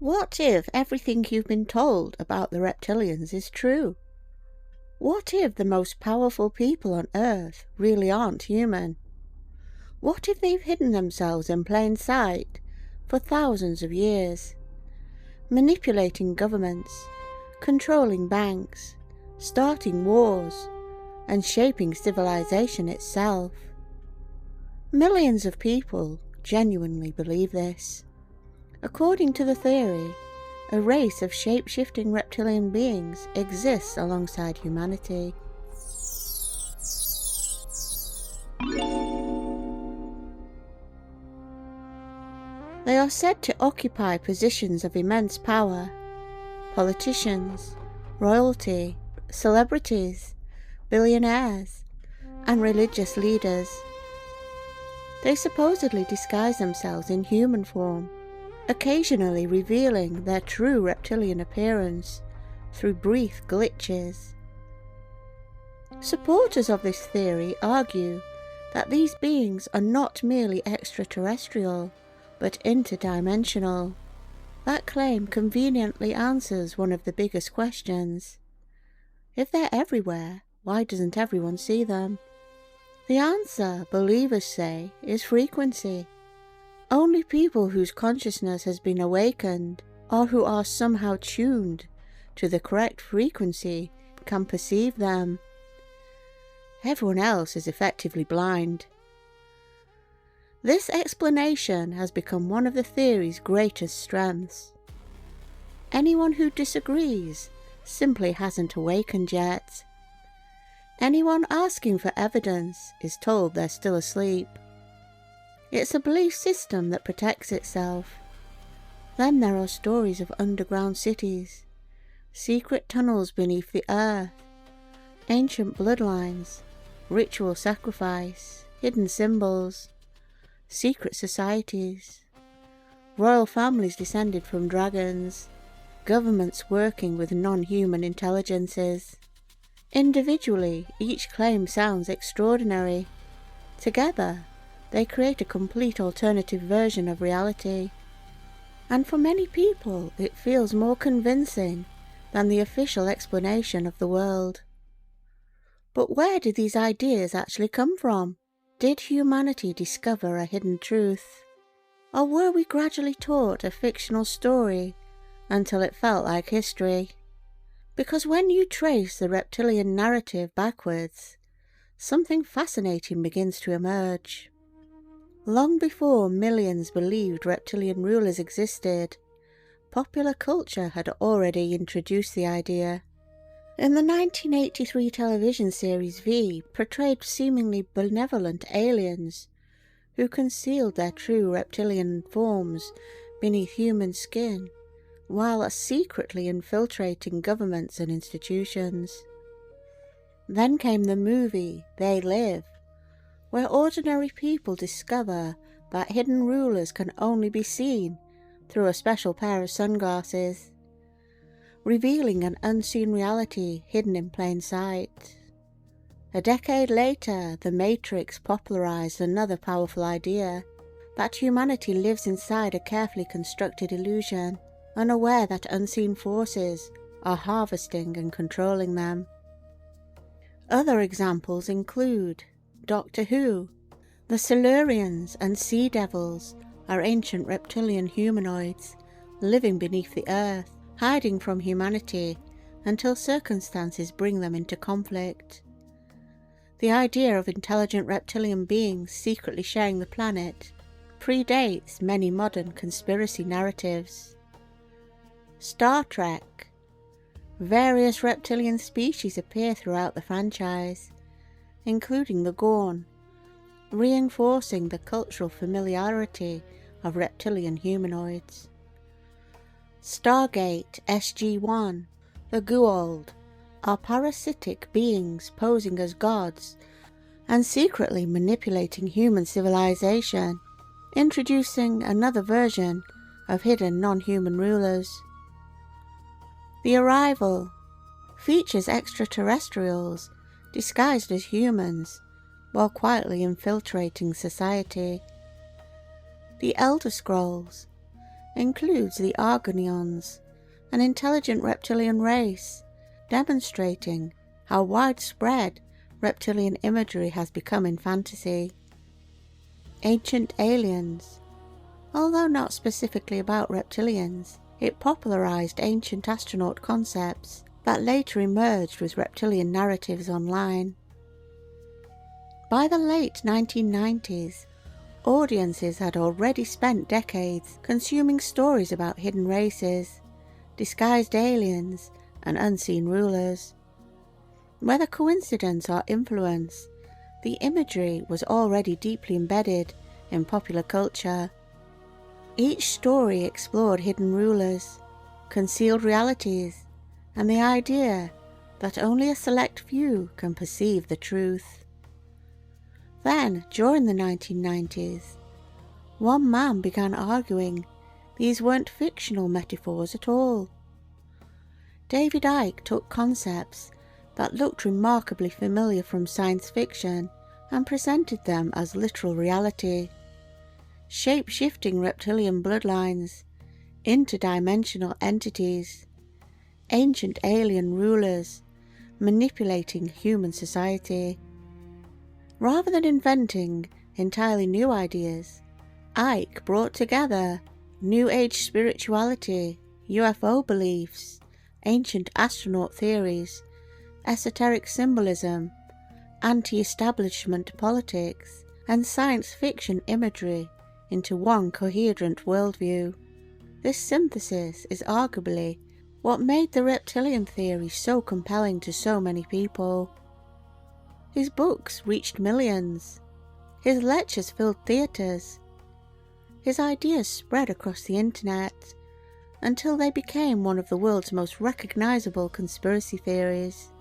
What if everything you've been told about the reptilians is true? What if the most powerful people on Earth really aren't human? What if they've hidden themselves in plain sight for thousands of years, manipulating governments, controlling banks, starting wars, and shaping civilization itself? Millions of people genuinely believe this. According to the theory, a race of shape-shifting reptilian beings exists alongside humanity. They are said to occupy positions of immense power: politicians, royalty, celebrities, billionaires, and religious leaders. They supposedly disguise themselves in human form, occasionally revealing their true reptilian appearance through brief glitches. Supporters of this theory argue that these beings are not merely extraterrestrial, but interdimensional. That claim conveniently answers one of the biggest questions. If they're everywhere, why doesn't everyone see them? The answer, believers say, is frequency. Only people whose consciousness has been awakened, or who are somehow tuned to the correct frequency, can perceive them. Everyone else is effectively blind. This explanation has become one of the theory's greatest strengths. Anyone who disagrees simply hasn't awakened yet. Anyone asking for evidence is told they're still asleep. It's a belief system that protects itself. Then there are stories of underground cities, secret tunnels beneath the earth, ancient bloodlines, ritual sacrifice, hidden symbols, secret societies, royal families descended from dragons, governments working with non-human intelligences. Individually, each claim sounds extraordinary. Together, they create a complete alternative version of reality. And for many people, it feels more convincing than the official explanation of the world. But where did these ideas actually come from? Did humanity discover a hidden truth? Or were we gradually taught a fictional story until it felt like history? Because when you trace the reptilian narrative backwards, something fascinating begins to emerge. Long before millions believed reptilian rulers existed, popular culture had already introduced the idea. In the 1983 television series V portrayed seemingly benevolent aliens who concealed their true reptilian forms beneath human skin, while secretly infiltrating governments and institutions. Then came the movie They Live, where ordinary people discover that hidden rulers can only be seen through a special pair of sunglasses, revealing an unseen reality hidden in plain sight. A decade later, The Matrix popularized another powerful idea, that humanity lives inside a carefully constructed illusion, unaware that unseen forces are harvesting and controlling them. Other examples include Doctor Who. The Silurians and Sea Devils are ancient reptilian humanoids living beneath the earth, hiding from humanity until circumstances bring them into conflict. The idea of intelligent reptilian beings secretly sharing the planet predates many modern conspiracy narratives. Star Trek. Various reptilian species appear throughout the franchise, including the Gorn, reinforcing the cultural familiarity of reptilian humanoids. Stargate SG-1, the Goa'uld, are parasitic beings posing as gods and secretly manipulating human civilization, introducing another version of hidden non-human rulers. The Arrival features extraterrestrials disguised as humans while quietly infiltrating society. The Elder Scrolls includes the Argonians, an intelligent reptilian race, demonstrating how widespread reptilian imagery has become in fantasy. Ancient aliens. Although not specifically about reptilians, it popularized ancient astronaut concepts that later emerged with reptilian narratives online. By the late 1990s, audiences had already spent decades consuming stories about hidden races, disguised aliens, and unseen rulers. Whether coincidence or influence, the imagery was already deeply embedded in popular culture. Each story explored hidden rulers, concealed realities, and the idea that only a select few can perceive the truth. Then, during the 1990s, one man began arguing these weren't fictional metaphors at all. David Icke took concepts that looked remarkably familiar from science fiction and presented them as literal reality. Shape-shifting reptilian bloodlines, interdimensional entities, ancient alien rulers manipulating human society. Rather than inventing entirely new ideas, Icke brought together New Age spirituality, UFO beliefs, ancient astronaut theories, esoteric symbolism, anti-establishment politics, and science fiction imagery into one coherent worldview. This synthesis is arguably what made the reptilian theory so compelling to so many people. His books reached millions. His lectures filled theatres. His ideas spread across the internet until they became one of the world's most recognizable conspiracy theories.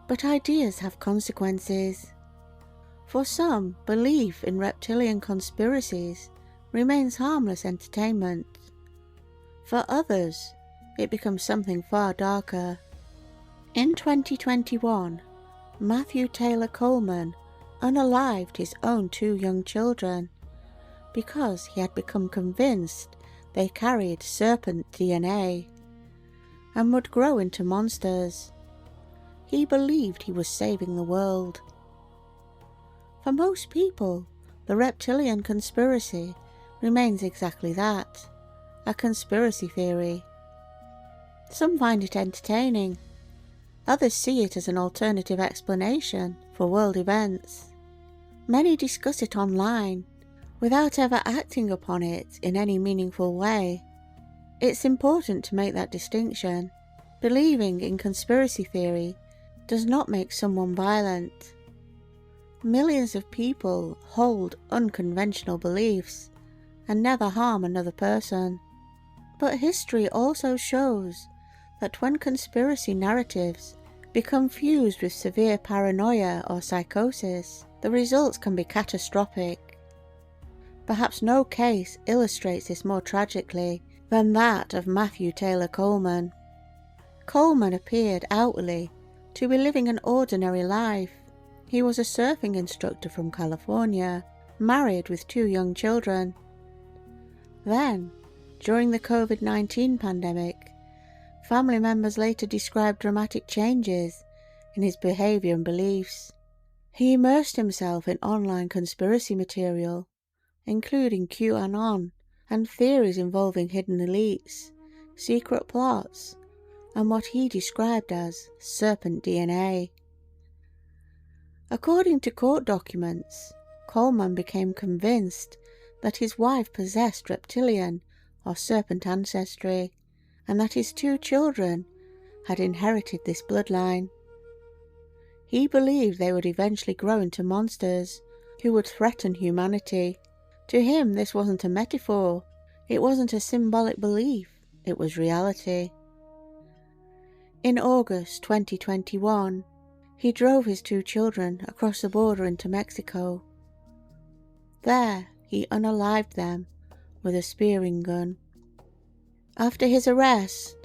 But ideas have consequences. For some, belief in reptilian conspiracies remains harmless entertainment. For others, it becomes something far darker. In 2021, Matthew Taylor Coleman unalived his own 2 young children because he had become convinced they carried serpent DNA and would grow into monsters. He believed he was saving the world. For most people, the reptilian conspiracy remains exactly that, a conspiracy theory. Some find it entertaining. Others see it as an alternative explanation for world events. Many discuss it online, without ever acting upon it in any meaningful way. It's important to make that distinction. Believing in conspiracy theory does not make someone violent. Millions of people hold unconventional beliefs and never harm another person. But history also shows that when conspiracy narratives become fused with severe paranoia or psychosis, the results can be catastrophic. Perhaps no case illustrates this more tragically than that of Matthew Taylor Coleman. Coleman appeared outwardly to be living an ordinary life. He was a surfing instructor from California, married with 2 young children. Then, during the COVID-19 pandemic, family members later described dramatic changes in his behaviour and beliefs. He immersed himself in online conspiracy material, including QAnon and theories involving hidden elites, secret plots, and what he described as serpent DNA. According to court documents, Coleman became convinced that his wife possessed reptilian or serpent ancestry, and that his 2 children had inherited this bloodline. He believed they would eventually grow into monsters who would threaten humanity. To him, this wasn't a metaphor, it wasn't a symbolic belief, it was reality. In August 2021, he drove his 2 children across the border into Mexico. There, he unalived them with a spearing gun. After his arrest,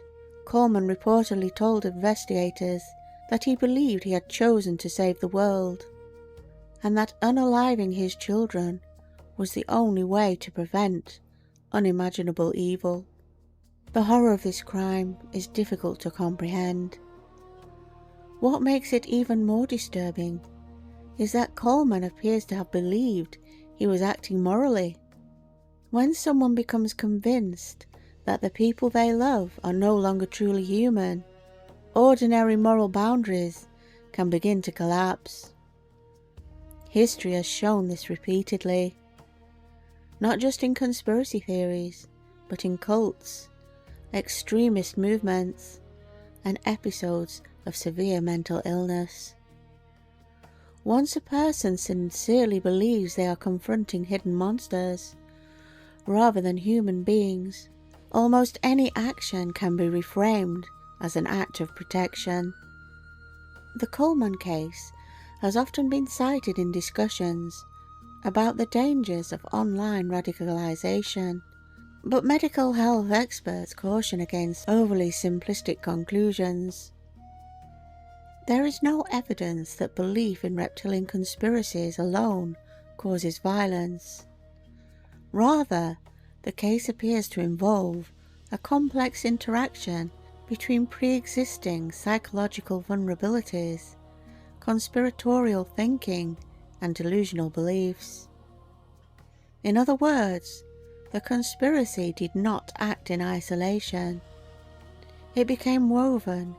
Coleman reportedly told investigators that he believed he had chosen to save the world, and that unaliving his children was the only way to prevent unimaginable evil. The horror of this crime is difficult to comprehend. What makes it even more disturbing is that Coleman appears to have believed he was acting morally. When someone becomes convinced that the people they love are no longer truly human, ordinary moral boundaries can begin to collapse. History has shown this repeatedly, not just in conspiracy theories, but in cults, extremist movements, and episodes of severe mental illness. Once a person sincerely believes they are confronting hidden monsters, rather than human beings, almost any action can be reframed as an act of protection. The Coleman case has often been cited in discussions about the dangers of online radicalization, but medical health experts caution against overly simplistic conclusions. There is no evidence that belief in reptilian conspiracies alone causes violence. Rather, the case appears to involve a complex interaction between pre-existing psychological vulnerabilities, conspiratorial thinking, and delusional beliefs. In other words, the conspiracy did not act in isolation. It became woven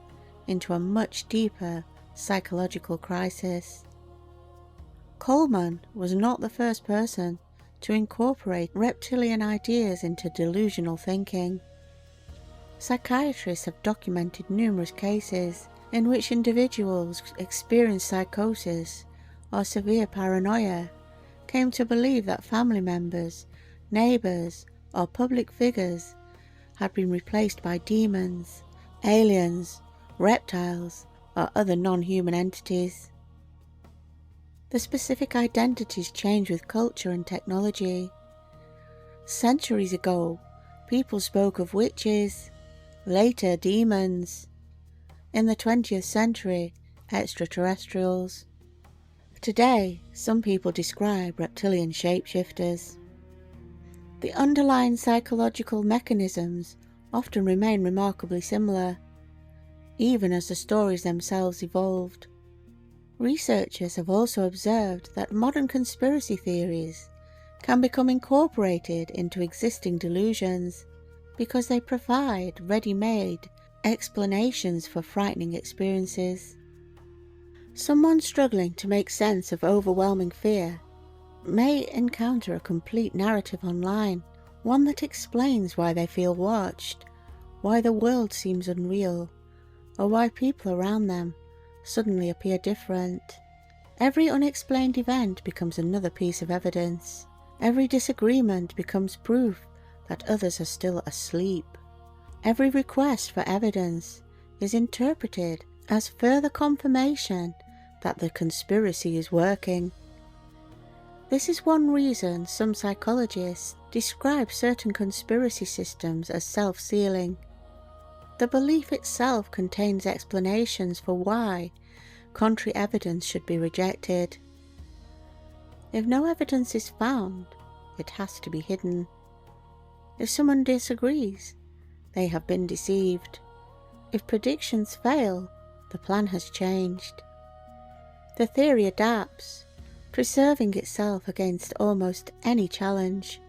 into a much deeper psychological crisis. Coleman was not the first person to incorporate reptilian ideas into delusional thinking. Psychiatrists have documented numerous cases in which individuals experienced psychosis or severe paranoia came to believe that family members, neighbours, or public figures had been replaced by demons, aliens, reptiles, or other non-human entities. The specific identities change with culture and technology. Centuries ago, people spoke of witches, later demons. In the 20th century, extraterrestrials. Today, some people describe reptilian shapeshifters. The underlying psychological mechanisms often remain remarkably similar, even as the stories themselves evolved. Researchers have also observed that modern conspiracy theories can become incorporated into existing delusions because they provide ready-made explanations for frightening experiences. Someone struggling to make sense of overwhelming fear may encounter a complete narrative online, one that explains why they feel watched, why the world seems unreal, or why people around them suddenly appear different. Every unexplained event becomes another piece of evidence. Every disagreement becomes proof that others are still asleep. Every request for evidence is interpreted as further confirmation that the conspiracy is working. This is one reason some psychologists describe certain conspiracy systems as self-sealing. The belief itself contains explanations for why contrary evidence should be rejected. If no evidence is found, it has to be hidden. If someone disagrees, they have been deceived. If predictions fail, the plan has changed. The theory adapts, preserving itself against almost any challenge.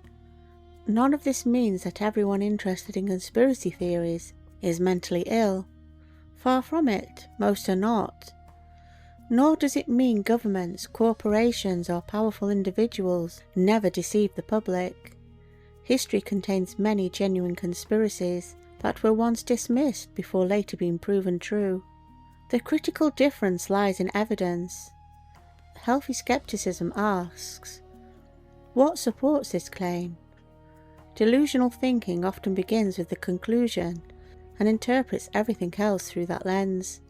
None of this means that everyone interested in conspiracy theories is mentally ill. Far from it, most are not. Nor does it mean governments, corporations, or powerful individuals never deceive the public. History contains many genuine conspiracies that were once dismissed before later being proven true. The critical difference lies in evidence. Healthy skepticism asks, what supports this claim? Delusional thinking often begins with the conclusion and interprets everything else through that lens.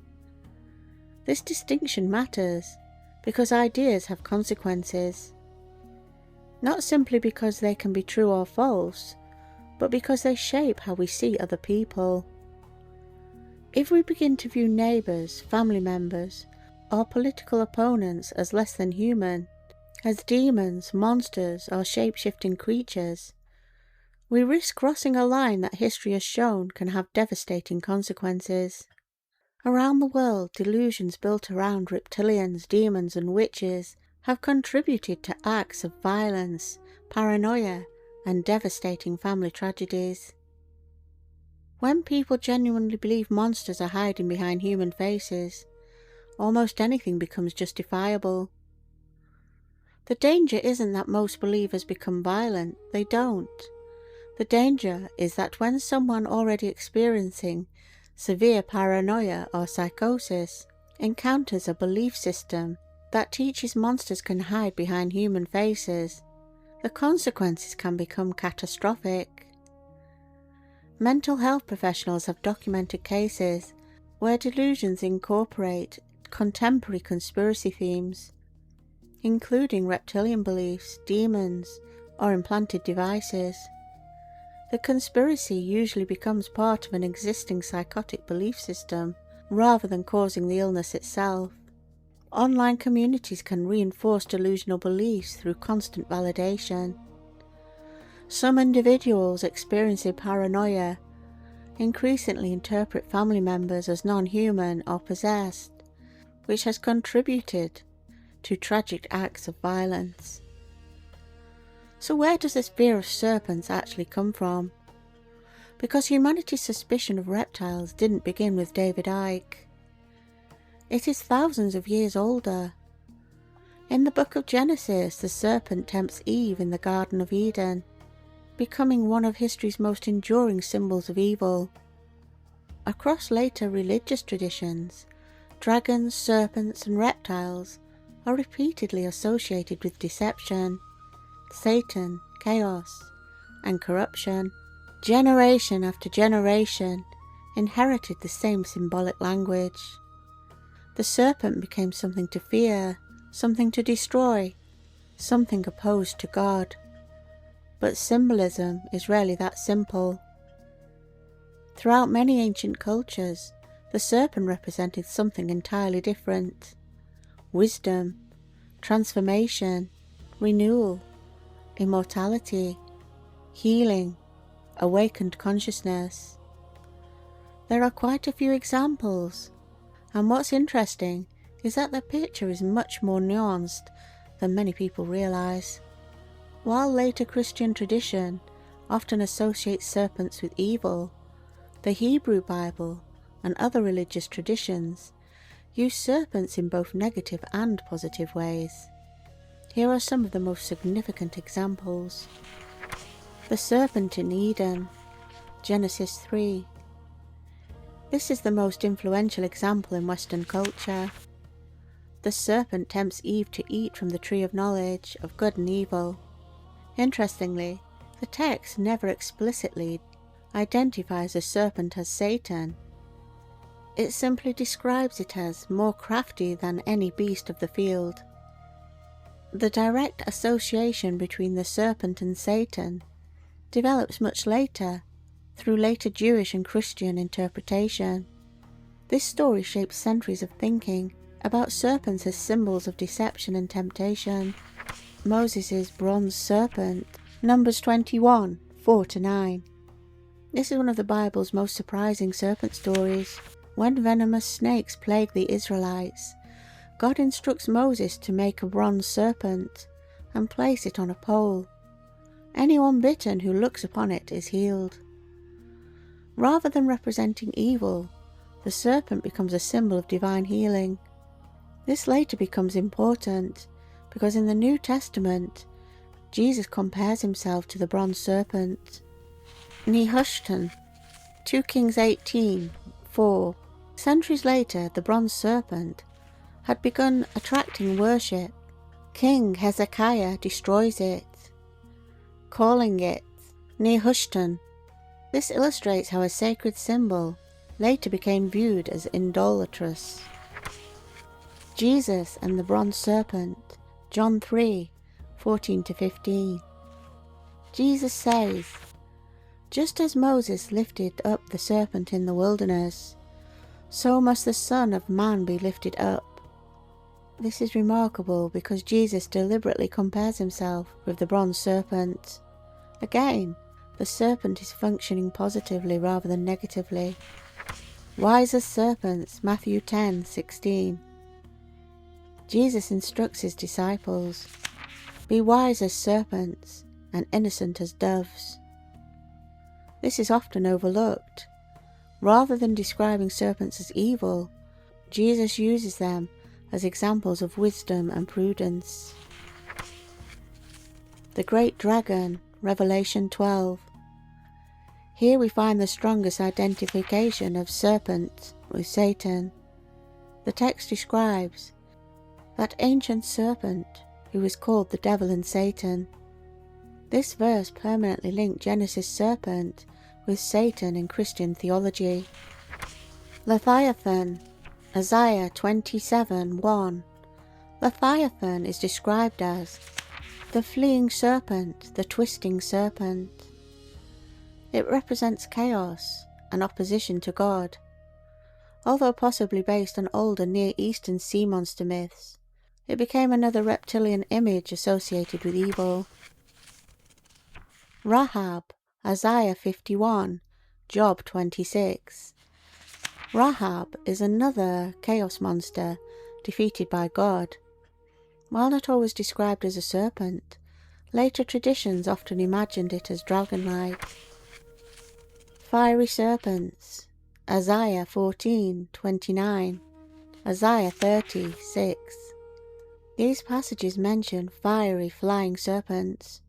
This distinction matters because ideas have consequences, not simply because they can be true or false, but because they shape how we see other people. If we begin to view neighbours, family members, or political opponents as less than human, as demons, monsters, or shape-shifting creatures, We risk crossing a line that history has shown can have devastating consequences. Around the world, delusions built around reptilians, demons and witches have contributed to acts of violence, paranoia and devastating family tragedies. When people genuinely believe monsters are hiding behind human faces, almost anything becomes justifiable. The danger isn't that most believers become violent, they don't. The danger is that when someone already experiencing severe paranoia or psychosis encounters a belief system that teaches monsters can hide behind human faces, the consequences can become catastrophic. Mental health professionals have documented cases where delusions incorporate contemporary conspiracy themes, including reptilian beliefs, demons, or implanted devices. The conspiracy usually becomes part of an existing psychotic belief system rather than causing the illness itself. Online communities can reinforce delusional beliefs through constant validation. Some individuals experiencing paranoia increasingly interpret family members as non-human or possessed, which has contributed to tragic acts of violence. So where does this fear of serpents actually come from? Because humanity's suspicion of reptiles didn't begin with David Icke. It is thousands of years older. In the book of Genesis, the serpent tempts Eve in the Garden of Eden, becoming one of history's most enduring symbols of evil. Across later religious traditions, dragons, serpents, and reptiles are repeatedly associated with deception, Satan, chaos, and corruption. Generation after generation inherited the same symbolic language. The serpent became something to fear, something to destroy, something opposed to God. But symbolism is rarely that simple. Throughout many ancient cultures, the serpent represented something entirely different: wisdom, transformation, renewal, immortality, healing, awakened consciousness. There are quite a few examples, and what's interesting is that the picture is much more nuanced than many people realize. While later Christian tradition often associates serpents with evil, the Hebrew Bible and other religious traditions use serpents in both negative and positive ways. Here are some of the most significant examples. The serpent in Eden, Genesis 3. This is the most influential example in Western culture. The serpent tempts Eve to eat from the tree of knowledge of good and evil. Interestingly, the text never explicitly identifies the serpent as Satan. It simply describes it as more crafty than any beast of the field. The direct association between the serpent and Satan develops much later, through later Jewish and Christian interpretation. This story shapes centuries of thinking about serpents as symbols of deception and temptation. Moses' bronze serpent, Numbers 21, 4-9. This is one of the Bible's most surprising serpent stories. When venomous snakes plague the Israelites, God instructs Moses to make a bronze serpent and place it on a pole. Anyone bitten who looks upon it is healed. Rather than representing evil, the serpent becomes a symbol of divine healing. This later becomes important because in the New Testament, Jesus compares himself to the bronze serpent. Nehushtan, 2 Kings 18, 4. Centuries later, the bronze serpent had begun attracting worship. King Hezekiah destroys it, calling it Nehushtan. This illustrates how a sacred symbol later became viewed as idolatrous. Jesus and the bronze serpent, John 3, 14-15. Jesus says, "Just as Moses lifted up the serpent in the wilderness, so must the Son of Man be lifted up." This is remarkable because Jesus deliberately compares himself with the bronze serpent. Again, the serpent is functioning positively rather than negatively. Wise as serpents, Matthew 10:16. Jesus instructs his disciples, "Be wise as serpents and innocent as doves." This is often overlooked. Rather than describing serpents as evil, Jesus uses them as examples of wisdom and prudence. The Great Dragon, Revelation 12. Here we find the strongest identification of serpent with Satan. The text describes that ancient serpent who is called the devil and Satan. This verse permanently linked Genesis serpent with Satan in Christian theology. Leviathan, Isaiah 27:1. Leviathan is described as the fleeing serpent, the twisting serpent. It represents chaos and opposition to God. Although possibly based on older Near Eastern sea monster myths, it became another reptilian image associated with evil. Rahab, Isaiah 51, Job 26. Rahab is another chaos monster defeated by God. While not always described as a serpent, later traditions often imagined it as dragon-like. Fiery serpents, Isaiah 14:29, Isaiah 30:6. These passages mention fiery flying serpents.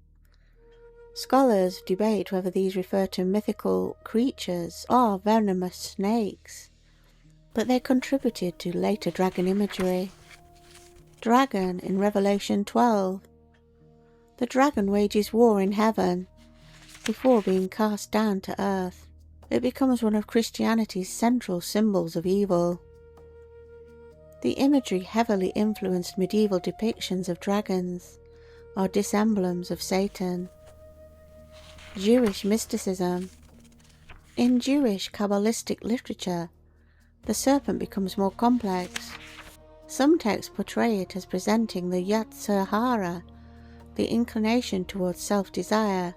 Scholars debate whether these refer to mythical creatures or venomous snakes, but they contributed to later dragon imagery. Dragon in Revelation 12. The dragon wages war in heaven before being cast down to earth. It becomes one of Christianity's central symbols of evil. The imagery heavily influenced medieval depictions of dragons, or disemblems of Satan. Jewish mysticism. In Jewish Kabbalistic literature, the serpent becomes more complex. Some texts portray it as presenting the Yetzer Hara, the inclination towards self-desire,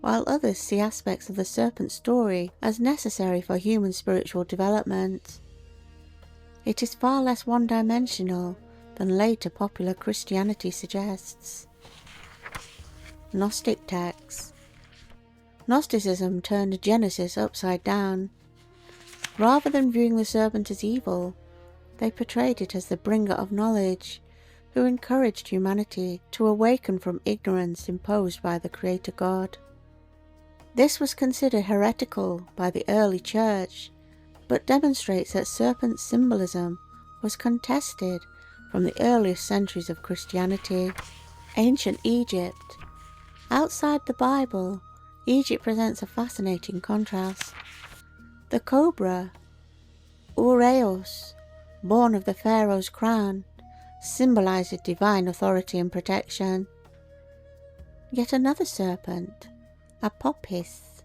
while others see aspects of the serpent story as necessary for human spiritual development. It is far less one-dimensional than later popular Christianity suggests. Gnostic texts. Gnosticism turned Genesis upside down. Rather than viewing the serpent as evil, they portrayed it as the bringer of knowledge, who encouraged humanity to awaken from ignorance imposed by the Creator God. This was considered heretical by the early church, but demonstrates that serpent symbolism was contested from the earliest centuries of Christianity. Ancient Egypt. Outside the Bible, Egypt presents a fascinating contrast. The cobra, Ureus, born of the pharaoh's crown, symbolizes divine authority and protection. Yet another serpent, Apophis,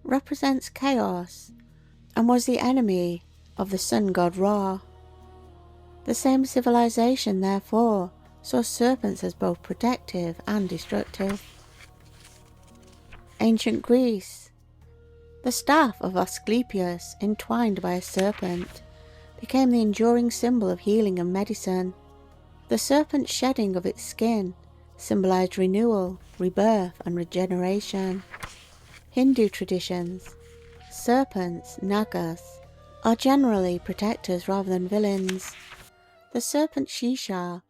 represents chaos and was the enemy of the sun god Ra. The same civilization, therefore, saw serpents as both protective and destructive. Ancient Greece. The staff of Asclepius, entwined by a serpent, became the enduring symbol of healing and medicine. The serpent's shedding of its skin symbolized renewal, rebirth, and regeneration. Hindu traditions. Serpents, Nagas, are generally protectors rather than villains. The serpent Shisha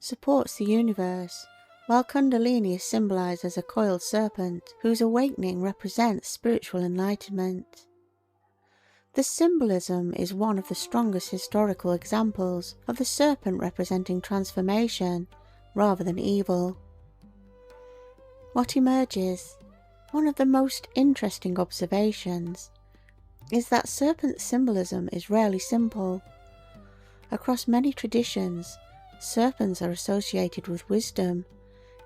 supports the universe, while Kundalini is symbolized as a coiled serpent whose awakening represents spiritual enlightenment. The symbolism is one of the strongest historical examples of the serpent representing transformation rather than evil. What emerges? One of the most interesting observations is that serpent symbolism is rarely simple. Across many traditions, serpents are associated with wisdom,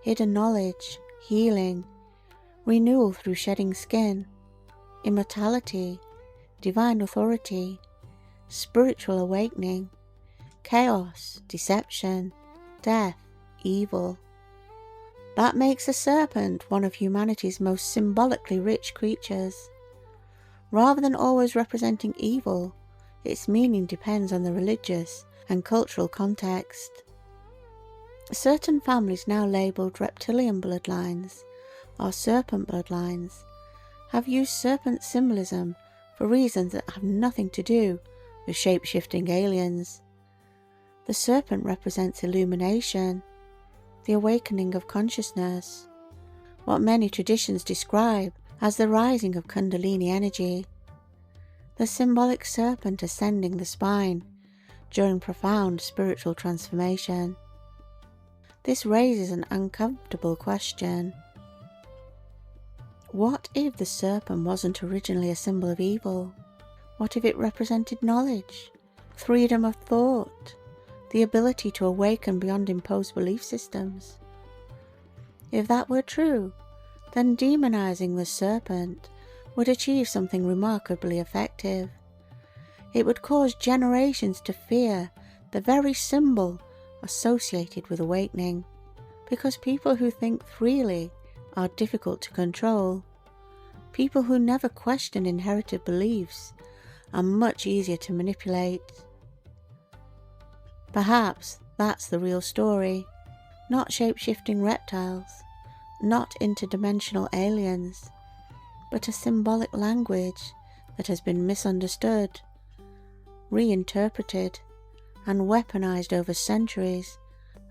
hidden knowledge, healing, renewal through shedding skin, immortality, divine authority, spiritual awakening, chaos, deception, death, evil. That makes the serpent one of humanity's most symbolically rich creatures. Rather than always representing evil, its meaning depends on the religious and cultural context. Certain families now labelled reptilian bloodlines, or serpent bloodlines, have used serpent symbolism for reasons that have nothing to do with shape-shifting aliens. The serpent represents illumination, the awakening of consciousness, what many traditions describe as the rising of Kundalini energy, the symbolic serpent ascending the spine during profound spiritual transformation. This raises an uncomfortable question. What if the serpent wasn't originally a symbol of evil? What if it represented knowledge, freedom of thought, the ability to awaken beyond imposed belief systems? If that were true, then demonizing the serpent would achieve something remarkably effective. It would cause generations to fear the very symbol associated with awakening, because people who think freely are difficult to control. People who never question inherited beliefs are much easier to manipulate. Perhaps that's the real story. Not shape-shifting reptiles, not interdimensional aliens, but a symbolic language that has been misunderstood, reinterpreted, and weaponized over centuries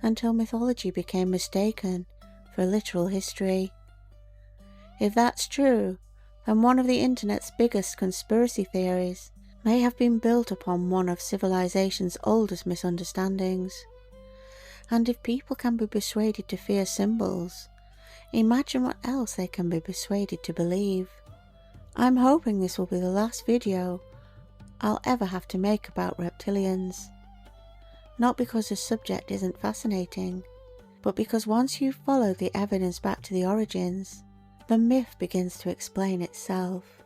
until mythology became mistaken for literal history. If that's true, then one of the internet's biggest conspiracy theories may have been built upon one of civilization's oldest misunderstandings. And if people can be persuaded to fear symbols, imagine what else they can be persuaded to believe. I'm hoping this will be the last video I'll ever have to make about reptilians. Not because the subject isn't fascinating, but because once you follow the evidence back to the origins, the myth begins to explain itself.